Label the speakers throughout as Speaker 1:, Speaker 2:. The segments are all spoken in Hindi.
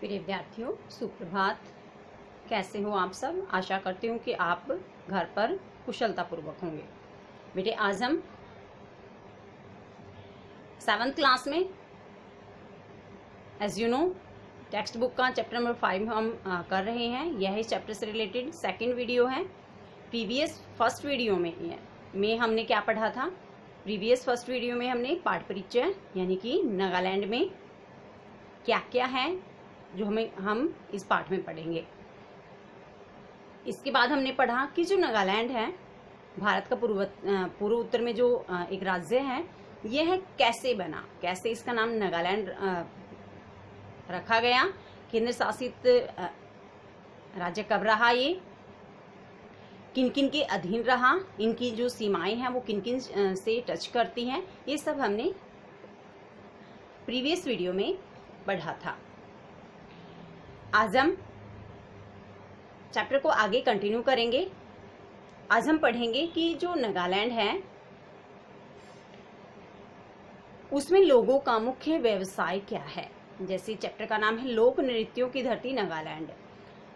Speaker 1: प्रिय विद्यार्थियों, सुप्रभात। कैसे हो आप सब? आशा करती हूँ कि आप घर पर कुशलतापूर्वक होंगे। बेटे, आज हम 7th क्लास में as you know text book का चैप्टर नंबर 5 हम कर रहे हैं। यह इस चैप्टर से रिलेटेड सेकंड वीडियो है। प्रीवियस फर्स्ट वीडियो में हमने क्या पढ़ा था? प्रीवियस फर्स्ट वीडियो में हमने पाठ परिचय यानी कि नागालैंड में क्या क्या है जो हम इस पाठ में पढ़ेंगे। इसके बाद हमने पढ़ा कि जो नागालैंड है भारत का पूर्व उत्तर में जो एक राज्य है, यह कैसे बना, कैसे इसका नाम नागालैंड रखा गया, केंद्र शासित राज्य कब रहा, ये किन किन के अधीन रहा, इनकी जो सीमाएं हैं वो किन किन से टच करती हैं, ये सब हमने प्रीवियस वीडियो में पढ़ा था। आज हम चैप्टर को आगे कंटिन्यू करेंगे। आज हम पढ़ेंगे कि जो नागालैंड है उसमें लोगों का मुख्य व्यवसाय क्या है। जैसे चैप्टर का नाम है लोक नृत्यों की धरती नागालैंड,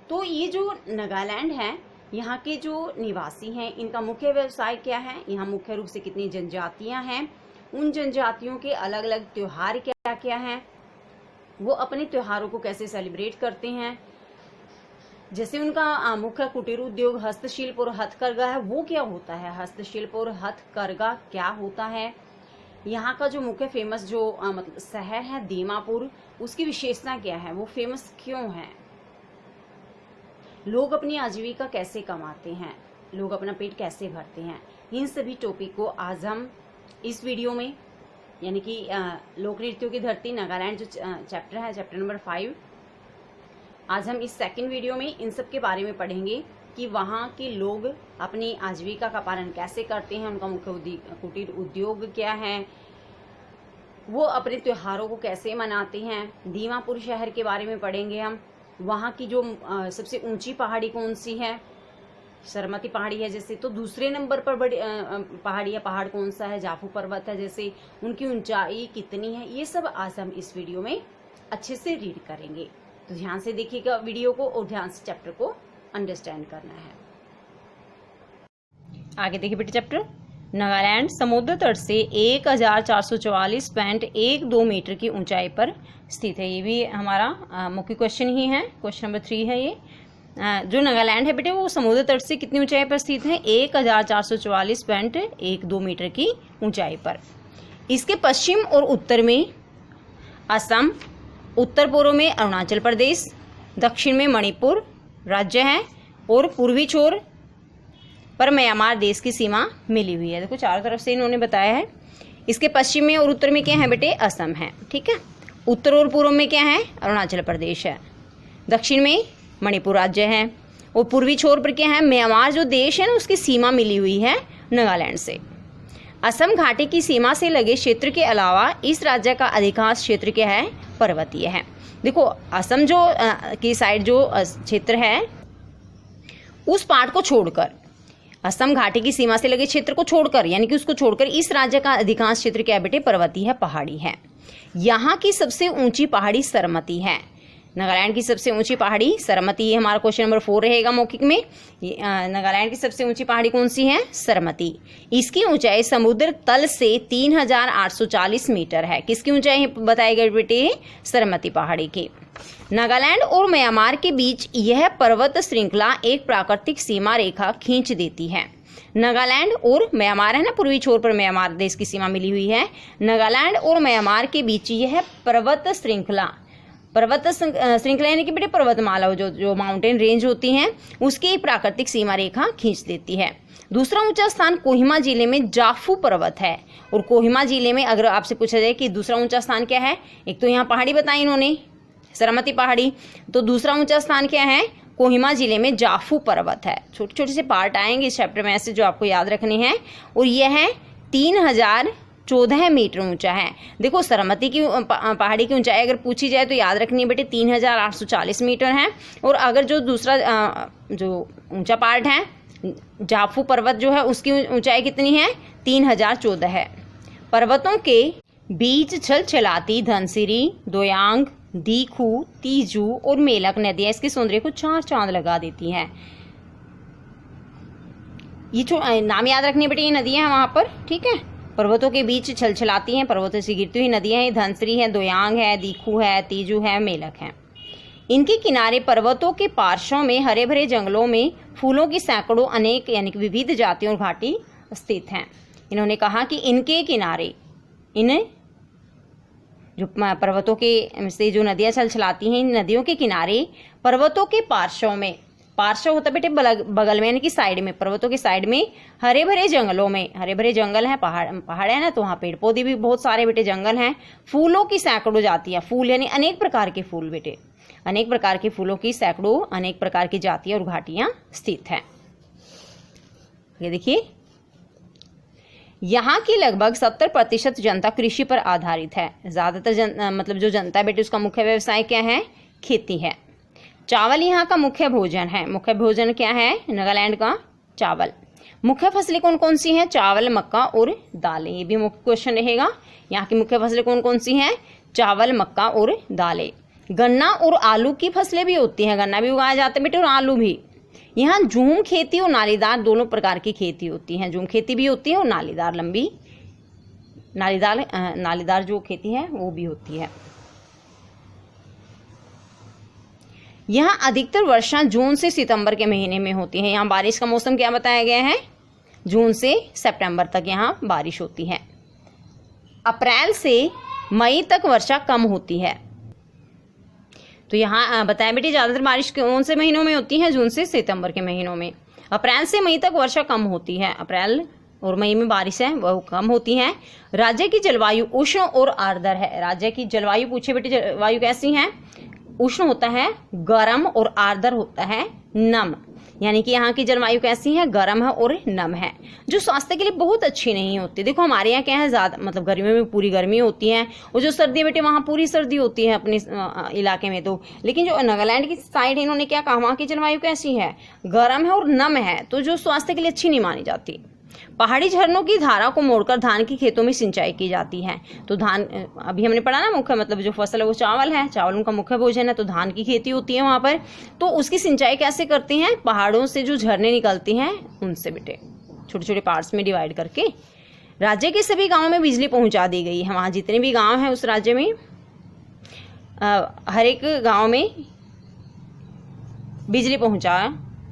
Speaker 1: तो ये जो नागालैंड है, यहाँ के जो निवासी हैं, इनका मुख्य व्यवसाय क्या है, यहाँ मुख्य रूप से कितनी जनजातियां हैं, उन जनजातियों के अलग अलग त्योहार क्या क्या हैं, वो अपने त्योहारों को कैसे सेलिब्रेट करते हैं। जैसे उनका मुख्य कुटीर उद्योग हस्तशिल्प और हथकरघा है, वो क्या होता है, हस्तशिल्प और हथकरघा क्या होता है। यहाँ का जो मुख्य फेमस जो मतलब शहर है दीमापुर, उसकी विशेषता क्या है, वो फेमस क्यों है, लोग अपनी आजीविका कैसे कमाते हैं, लोग अपना पेट कैसे भरते हैं। इन सभी टॉपिक को आज हम इस वीडियो में यानी कि लोक नृत्यों की धरती नागालैंड जो चैप्टर है, चैप्टर नंबर 5, आज हम इस सेकंड वीडियो में इन सब के बारे में पढ़ेंगे कि वहाँ के लोग अपनी आजीविका का पालन कैसे करते हैं, उनका मुख्य कुटीर उद्योग क्या है, वो अपने त्योहारों को कैसे मनाते हैं। दीमापुर शहर के बारे में पढ़ेंगे हम। वहाँ की जो सबसे ऊंची पहाड़ी कौन सी है, सरमती पहाड़ी है जैसे, तो दूसरे नंबर पर बड़ी पहाड़ी या पहाड़ कौन सा है, जाफू पर्वत है जैसे, उनकी ऊंचाई कितनी है, ये सब आज हम इस वीडियो में अच्छे से रीड करेंगे। तो ध्यान से देखिएगा वीडियो को और ध्यान से चैप्टर को अंडरस्टैंड करना है। आगे देखिए बेटे, चैप्टर नागालैंड समुद्र तट से 1444.12 मीटर की ऊंचाई पर स्थित है। ये भी हमारा मुख्य क्वेश्चन ही है, क्वेश्चन नंबर 3 है ये। जो नागालैंड है बेटे वो समुद्र तट से कितनी ऊंचाई पर स्थित है, 1444.12 मीटर की ऊंचाई पर। इसके पश्चिम और उत्तर में असम, उत्तर पूर्व में अरुणाचल प्रदेश, दक्षिण में मणिपुर राज्य है और पूर्वी छोर पर म्यांमार देश की सीमा मिली हुई है। देखो चारों तरफ से इन्होंने बताया है। इसके पश्चिम में और उत्तर में क्या है बेटे, असम है, ठीक है। उत्तर और पूर्व में क्या है, अरुणाचल प्रदेश है, दक्षिण में मणिपुर राज्य है और पूर्वी छोर पर क्या है, म्यांमार जो देश है ना, उसकी सीमा मिली हुई है नागालैंड से। असम घाटी की सीमा से लगे क्षेत्र के अलावा इस राज्य का अधिकांश क्षेत्र क्या है, पर्वतीय है। देखो असम जो की साइड जो क्षेत्र है, उस पार्ट को छोड़कर, असम घाटी की सीमा से लगे क्षेत्र को छोड़कर यानी कि उसको छोड़कर इस राज्य का अधिकांश क्षेत्र क्या बेटे, पर्वतीय है, पहाड़ी है। यहाँ की सबसे ऊंची पहाड़ी सरमती है। नागालैंड की सबसे ऊंची पहाड़ी सरमती है। हमारा क्वेश्चन नंबर 4 रहेगा मौखिक में। नागालैंड की सबसे ऊंची पहाड़ी कौन सी है, सरमती। इसकी ऊंचाई समुद्र तल से 3840 मीटर है। किसकी ऊंचाई बताई गई बेटे, सरमती पहाड़ी की। नागालैंड और म्यांमार के बीच यह पर्वत श्रृंखला एक प्राकृतिक सीमा रेखा खींच देती है। नागालैंड और म्यांमार है ना, पूर्वी छोर पर म्यांमार देश की सीमा मिली हुई है। नागालैंड और म्यांमार के बीच यह पर्वत श्रृंखला यानी कि बेटे पर्वतमाला जो माउंटेन रेंज होती हैं, उसकी एक प्राकृतिक सीमा रेखा खींच देती है। दूसरा ऊंचा स्थान कोहिमा जिले में जाफू पर्वत है। और कोहिमा जिले में अगर आपसे पूछा जाए कि दूसरा ऊंचा स्थान क्या है, एक तो यहाँ पहाड़ी बताई इन्होंने, सरमती पहाड़ी, तो दूसरा ऊंचा स्थान क्या है, कोहिमा जिले में जाफू पर्वत है। छोटे छोटे से पार्ट आएंगे इस चैप्टर में ऐसे जो आपको याद रखने हैं। और यह है 3014 मीटर ऊंचा है। देखो सरमती की पहाड़ी की ऊंचाई अगर पूछी जाए तो याद रखनी है बेटे 3840 मीटर है। और अगर जो दूसरा जो ऊंचा पार्ट है जाफू पर्वत जो है, उसकी ऊंचाई कितनी है, 3014 है। पर्वतों के बीच छलछलाती धनसिरी, दोयांग, दीखू, तीजू और मेलक नदियां इसके सौंदर्य को चार चांद लगा देती हैं। ये जो नाम याद रखने बेटे, ये नदियां हैं वहां पर, ठीक है। पर्वतों के बीच छलछलाती हैं, पर्वतों से गिरती हुई नदियां हैं। धनश्री है, दोयांग है, दीखू है, तीजू है, मेलक है। इनके किनारे पर्वतों के पार्श्वों में हरे भरे जंगलों में फूलों की सैकड़ों अनेक यानी कि विविध जातियों और घाटी स्थित हैं। इन्होंने कहा कि इनके किनारे, इन जो पर्वतों के से जो नदियां छलछलाती हैं, इन नदियों के किनारे पर्वतों के पार्श्वों में, पार्श्व होता बेटे बगल में यानी कि साइड में, पर्वतों के साइड में हरे भरे जंगलों में, हरे भरे जंगल हैं, पहाड़ है ना, तो वहाँ पेड़ पौधे भी बहुत सारे बेटे जंगल हैं। फूलों की सैकड़ों जातियां, फूल यानी अनेक प्रकार के फूल बेटे, अनेक प्रकार के फूलों की सैकड़ों अनेक प्रकार की जातियां और घाटियां स्थित हैं। ये देखिए, यहाँ की लगभग 70% जनता कृषि पर आधारित है। ज्यादातर मतलब जो जनता है बेटे, उसका मुख्य व्यवसाय क्या है? खेती है। चावल यहाँ का मुख्य भोजन है। मुख्य भोजन क्या है नागालैंड का? चावल। मुख्य फसलें कौन कौन सी हैं? चावल, मक्का और दालें। ये भी मुख्य क्वेश्चन रहेगा। यहाँ की मुख्य फसलें कौन कौन सी हैं? चावल, मक्का और दालें। गन्ना और आलू की फसलें भी होती हैं, गन्ना भी उगाया जाता है बेटे और आलू भी। यहाँ झूम खेती और नालीदार दोनों प्रकार की खेती होती है। झूम खेती भी होती है और नालीदार, लंबी नालीदार जो खेती है वो भी होती है। यहाँ अधिकतर वर्षा जून से सितंबर के महीने में होती है। यहाँ बारिश का मौसम क्या बताया गया है? जून से सितंबर तक यहाँ बारिश होती है। अप्रैल से मई तक वर्षा कम होती है। तो यहाँ बताया बेटी ज्यादातर बारिश कौन से महीनों में होती है? जून से सितंबर के महीनों में। अप्रैल से मई तक वर्षा कम होती है। अप्रैल और मई में बारिश है वह कम होती है। राज्य की जलवायु उष्ण और आर्द्र है। राज्य की जलवायु पूछे बेटी, जलवायु कैसी है? उष्ण होता है, गर्म, और आर्द्र होता है, नम। यानी कि यहाँ की जलवायु कैसी है? गर्म है और नम है, जो स्वास्थ्य के लिए बहुत अच्छी नहीं होती। देखो हमारे यहाँ क्या है, ज्यादा मतलब गर्मियों में पूरी गर्मी होती है, और जो सर्दी बेटे वहाँ पूरी सर्दी होती है अपने इलाके में तो। लेकिन जो नागालैंड की साइड है, इन्होंने क्या कहा, वहाँ की जलवायु कैसी है? गर्म है और नम है, तो जो स्वास्थ्य के लिए अच्छी नहीं मानी जाती। पहाड़ी झरनों की धारा को मोड़कर धान की खेतों में सिंचाई की जाती है। तो धान अभी हमने पढ़ा ना, मुख्य मतलब जो फसल है वो चावल है, चावल उनका मुख्य भोजन है, तो धान की खेती होती है वहां पर। तो उसकी सिंचाई कैसे करते हैं? पहाड़ों से जो झरने निकलती हैं उनसे बेटे, छोटे छोटे पार्ट्स में डिवाइड करके। राज्य के सभी गाँवों में बिजली पहुंचा दी गई है। वहाँ जितने भी गाँव हैं उस राज्य में, हर एक गाँव में बिजली पहुंचा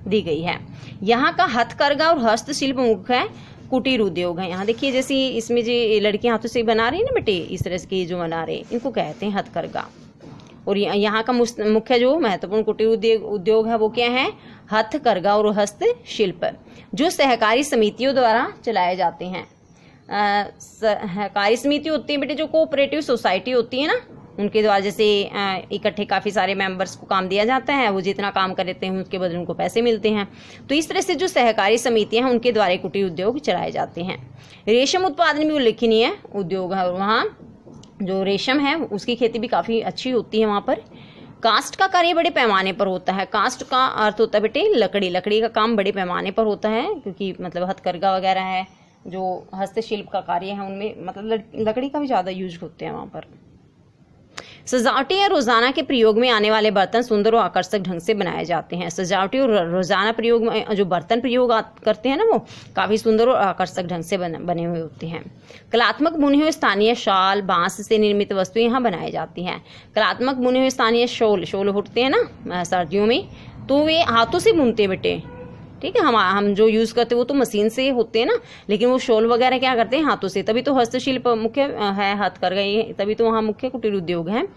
Speaker 1: दी गई है। यहाँ का हथकरघा और हस्तशिल्प मुख्य है, कुटीर उद्योग है। यहाँ देखिए, जैसे इसमें जो लड़कियां हाथों से बना रही है ना बेटे, इस तरह के जो बना रहे, इनको कहते हैं हथकरघा। और यहाँ का मुख्य जो महत्वपूर्ण कुटीर उद्योग है वो क्या है? हथकरघा और हस्तशिल्प, जो सहकारी समितियों द्वारा चलाए जाते हैं। सहकारी समिति होती है बेटे, जो कोऑपरेटिव सोसाइटी होती है ना, उनके द्वारा जैसे इकट्ठे काफ़ी सारे मेंबर्स को काम दिया जाता है, वो जितना काम करते हैं उसके बदले उनको पैसे मिलते हैं। तो इस तरह से जो सहकारी समितियां हैं उनके द्वारा कुटीर उद्योग चलाए जाते हैं। रेशम उत्पादन भी उल्लेखनीय उद्योग है, और वहाँ जो रेशम है उसकी खेती भी काफ़ी अच्छी होती है वहाँ पर। कास्ट का कार्य बड़े पैमाने पर होता है। कास्ट का अर्थ होता है बेटे लकड़ी। लकड़ी का काम बड़े पैमाने पर होता है, क्योंकि मतलब हथकरघा वगैरह है, जो हस्तशिल्प का कार्य है, उनमें मतलब लकड़ी का भी ज़्यादा यूज होते हैं वहाँ पर। सजावटी या रोजाना के प्रयोग में आने वाले बर्तन सुंदर और आकर्षक ढंग से बनाए जाते हैं। सजावटी और रोजाना प्रयोग में जो बर्तन प्रयोग करते हैं ना, वो काफी सुंदर और आकर्षक ढंग से बने हुए होते हैं। कलात्मक बुने हुए स्थानीय शाल, बांस से निर्मित वस्तुएं यहाँ बनाई जाती हैं। कलात्मक बुने हुए स्थानीय शोल होते हैं ना सर्दियों में, तो वे हाथों से बुनते बेटे, ठीक है। हम जो यूज करते हैं वो तो मशीन से होते हैं ना, लेकिन वो शॉल वगैरह क्या करते हैं? हाथों से। तभी तो हस्तशिल्प मुख्य है, हथकरघा, तभी तो वहाँ मुख्य कुटीर उद्योग है।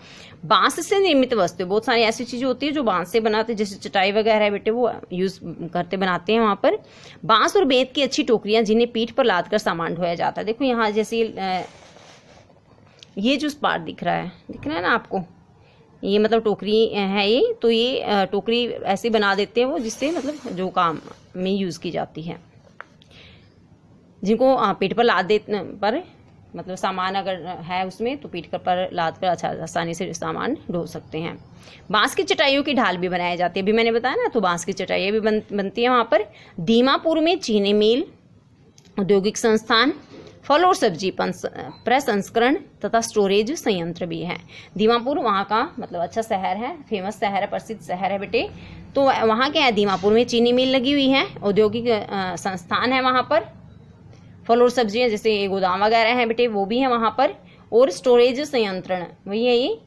Speaker 1: बांस से निर्मित वस्तु, बहुत सारी ऐसी चीजें होती है जो बांस से बनाते हैं, जैसे चटाई वगैरह है बेटे, वो यूज करते बनाते हैं वहाँ पर। बांस और बेंत की अच्छी टोकरियां, जिन्हें पीठ पर लाद कर सामान ढोया जाता है। देखो यहाँ जैसे ये जो पार्ट दिख रहा है ना आपको, ये मतलब टोकरी है ये, तो ये टोकरी ऐसे बना देते हैं वो, जिससे मतलब जो काम में यूज़ की जाती है, जिनको पीठ पर लाद दे पर मतलब सामान अगर है उसमें, तो पीठ पर लाद कर अच्छा आसानी से सामान ढो सकते हैं। बांस की चटाइयों की ढाल भी बनाई जाती है, अभी मैंने बताया ना, तो बांस की चटाइयाँ भी बनती है वहाँ पर। दीमापुर में चीनी मिल, औद्योगिक संस्थान, फल और सब्जी प्रसंस्करण तथा स्टोरेज संयंत्र भी है। दीमापुर वहाँ का मतलब अच्छा शहर है, फेमस शहर है, प्रसिद्ध शहर है बेटे। तो वहाँ क्या है, दीमापुर में चीनी मिल लगी हुई है, औद्योगिक संस्थान है वहाँ पर, फल और सब्जियाँ जैसे गोदाम वगैरह है बेटे वो भी है वहाँ पर, और स्टोरेज संयंत्रण वही है, ये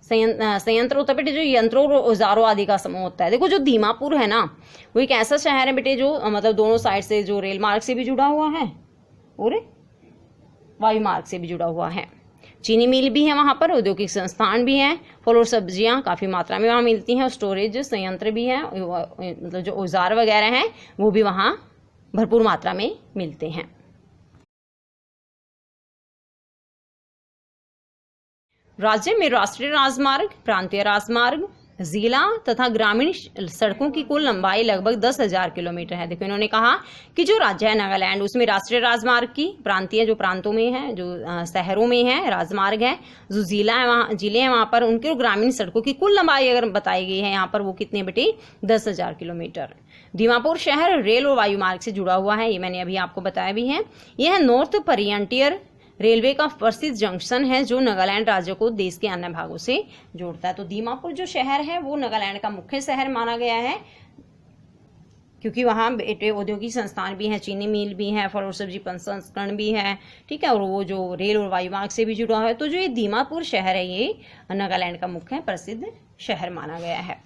Speaker 1: संयंत्र होता है बेटे जो यंत्रों और औजारों आदि का समूह होता है। देखो जो दीमापुर है ना वो एक ऐसा शहर है बेटे जो मतलब दोनों साइड से जो रेल मार्ग से भी जुड़ा हुआ है और वायु मार्ग से भी जुड़ा हुआ है। चीनी मिल भी है वहाँ पर, औद्योगिक संस्थान भी है, फल और सब्जियाँ काफ़ी मात्रा में वहाँ मिलती हैं, और स्टोरेज संयंत्र भी है, मतलब जो औजार वगैरह हैं वो भी वहाँ भरपूर मात्रा में मिलते हैं। राज्य में राष्ट्रीय राजमार्ग, प्रांतीय राजमार्ग, जिला तथा ग्रामीण सड़कों की कुल लंबाई लगभग 10,000 किलोमीटर है। देखो इन्होंने कहा कि जो राज्य है नागालैंड उसमें राष्ट्रीय राजमार्ग की, प्रांतीय जो प्रांतों में है, जो शहरों में है राजमार्ग है, जो जिला है वहाँ जिले हैं वहाँ पर उनके ग्रामीण सड़कों की कुल लंबाई अगर बताई गई है यहाँ पर वो कितने बेटे 10,000 किलोमीटर। दीमापुर शहर रेल और वायु मार्ग से जुड़ा हुआ है, ये मैंने अभी आपको बताया भी है। यह नॉर्थ फ्रंटियर रेलवे का प्रसिद्ध जंक्शन है जो नागालैंड राज्य को देश के अन्य भागों से जोड़ता है। तो दीमापुर जो शहर है वो नागालैंड का मुख्य शहर माना गया है, क्योंकि वहाँ औद्योगिक संस्थान भी है, चीनी मिल भी है, फल और सब्जी प्रसंस्करण भी है, ठीक है, और वो जो रेल और वायु मार्ग से भी जुड़ा है। तो जो ये दीमापुर शहर है ये नागालैंड का मुख्य प्रसिद्ध शहर माना गया है।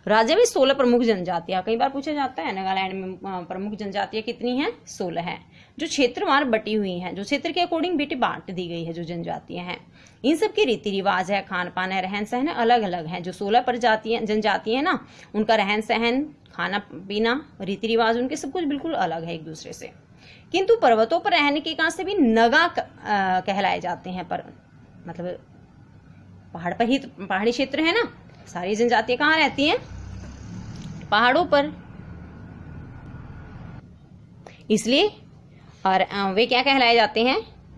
Speaker 1: राज्य में 16 प्रमुख जनजातियां, कई बार पूछा जाता है नागालैंड में प्रमुख जनजातियां कितनी हैं, 16 हैं, जो क्षेत्रवार बटी हुई हैं, जो क्षेत्र के अकॉर्डिंग बेटे बांट दी गई है जो जनजातियां हैं। इन सब के रीति रिवाज है, खान पान है, रहन सहन अलग अलग है। जो 16 प्रजातियां जनजातियां हैं ना उनका रहन सहन, खाना पीना, रीति रिवाज उनके सब कुछ बिल्कुल अलग है एक दूसरे से। किंतु पर्वतों पर रहने के कारण से भी नगा कहलाए जाते हैं, पर मतलब पहाड़ पर ही पहाड़ी क्षेत्र है ना, सारी जनजातियां कहाँ रहती हैं, पहाड़ों पर, इसलिए और वे क्या कहलाए जाते हैं,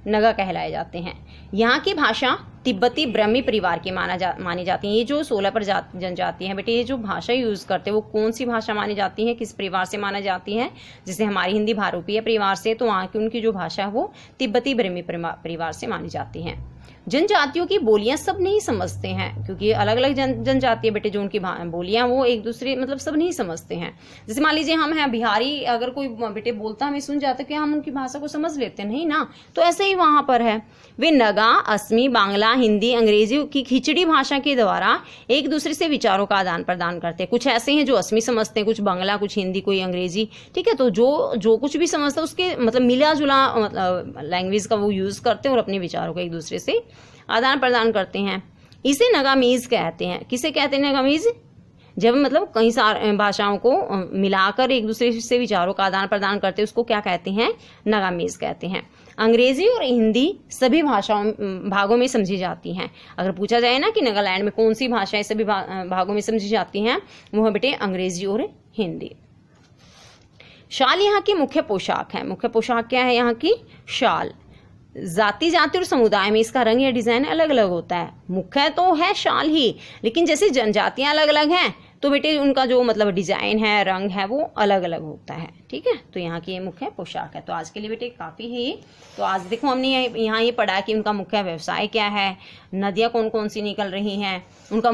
Speaker 1: नगा कहलाए जाते हैं। यहाँ की भाषा तिब्बती ब्रह्मी परिवार की मानी जाती है। ये जो 16 जनजाति हैं बेटे, ये जो भाषा यूज करते हैं वो कौन सी भाषा मानी जाती है, किस परिवार से माना जाती है, जैसे हमारी हिंदी भारूपीय परिवार से, तो वहाँ की उनकी जो भाषा है वो तिब्बती ब्रह्मी परिवार से मानी जाती है। जनजातियों की बोलियां सब नहीं समझते हैं, क्योंकि अलग अलग जनजाति है बेटे, जो उनकी बोलियां वो एक दूसरे मतलब सब नहीं समझते हैं। जैसे मान लीजिए हम हैं बिहारी, अगर कोई बेटे बोलता हमें सुन जाता है कि हम उनकी भाषा को समझ लेते नहीं ना, तो ऐसे ही वहां पर है। वे नगा, असमी, बांग्ला, हिंदी, अंग्रेजी की खिचड़ी भाषा के द्वारा एक दूसरे से विचारों का आदान प्रदान करते हैं। कुछ ऐसे हैं जो असमी समझते हैं, कुछ बांग्ला, कुछ हिंदी, कोई अंग्रेजी, ठीक है। तो जो कुछ भी समझता है उसके मतलब मिला जुला मतलब लैंग्वेज का वो यूज करते हैं और अपने विचारों को एक दूसरे से आदान प्रदान करते हैं। इसे नगामीज कहते हैं। किसे कहते हैं नगामीज, जब मतलब कई सारी भाषाओं को मिलाकर एक दूसरे से विचारों का आदान प्रदान करते हैं उसको क्या कहते हैं, नगामीज कहते हैं। अंग्रेजी और हिंदी सभी भागों में समझी जाती हैं। अगर पूछा जाए ना कि नागालैंड में कौन सी भाषाएं सभी भागों में समझी जाती हैं, वो है बेटे अंग्रेजी और हिंदी। शाल यहाँ की मुख्य पोशाक है। मुख्य पोशाक क्या है यहाँ की, शाल। जाति और समुदाय में इसका रंग या डिजाइन अलग अलग होता है। मुख्य तो है शाल ही, लेकिन जैसे जनजातियां अलग अलग हैं तो बेटे उनका जो मतलब डिजाइन है, रंग है, वो अलग अलग होता है, ठीक है। तो यहाँ की ये मुख्य पोशाक है। तो आज के लिए बेटे काफी है ये। तो आज देखो हमने यहाँ ये पढ़ा कि उनका मुख्य व्यवसाय क्या है, नदियाँ कौन कौन सी निकल रही हैं, उनका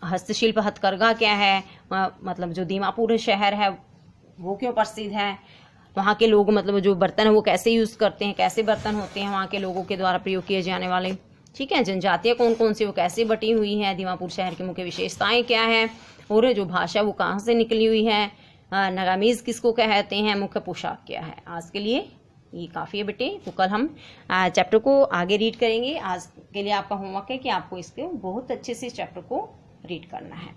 Speaker 1: हस्तशिल्प हथकरघा क्या है, मतलब जो दीमापुर शहर है वो क्यों प्रसिद्ध है, वहाँ के लोग मतलब जो बर्तन है वो कैसे यूज़ करते हैं, कैसे बर्तन होते हैं वहाँ के लोगों के द्वारा प्रयोग किए जाने वाले, ठीक है। जनजातियाँ कौन कौन सी वो कैसे बटी हुई हैं, दीमापुर शहर की मुख्य विशेषताएं क्या है, और जो भाषा वो कहाँ से निकली हुई है, नगामीज किसको कहते हैं, मुख्य पोशाक क्या है। आज के लिए ये काफ़ी है बेटे। तो कल हम चैप्टर को आगे रीड करेंगे। आज के लिए आपका होमवर्क है कि आपको इसके बहुत अच्छे से चैप्टर को रीड करना है।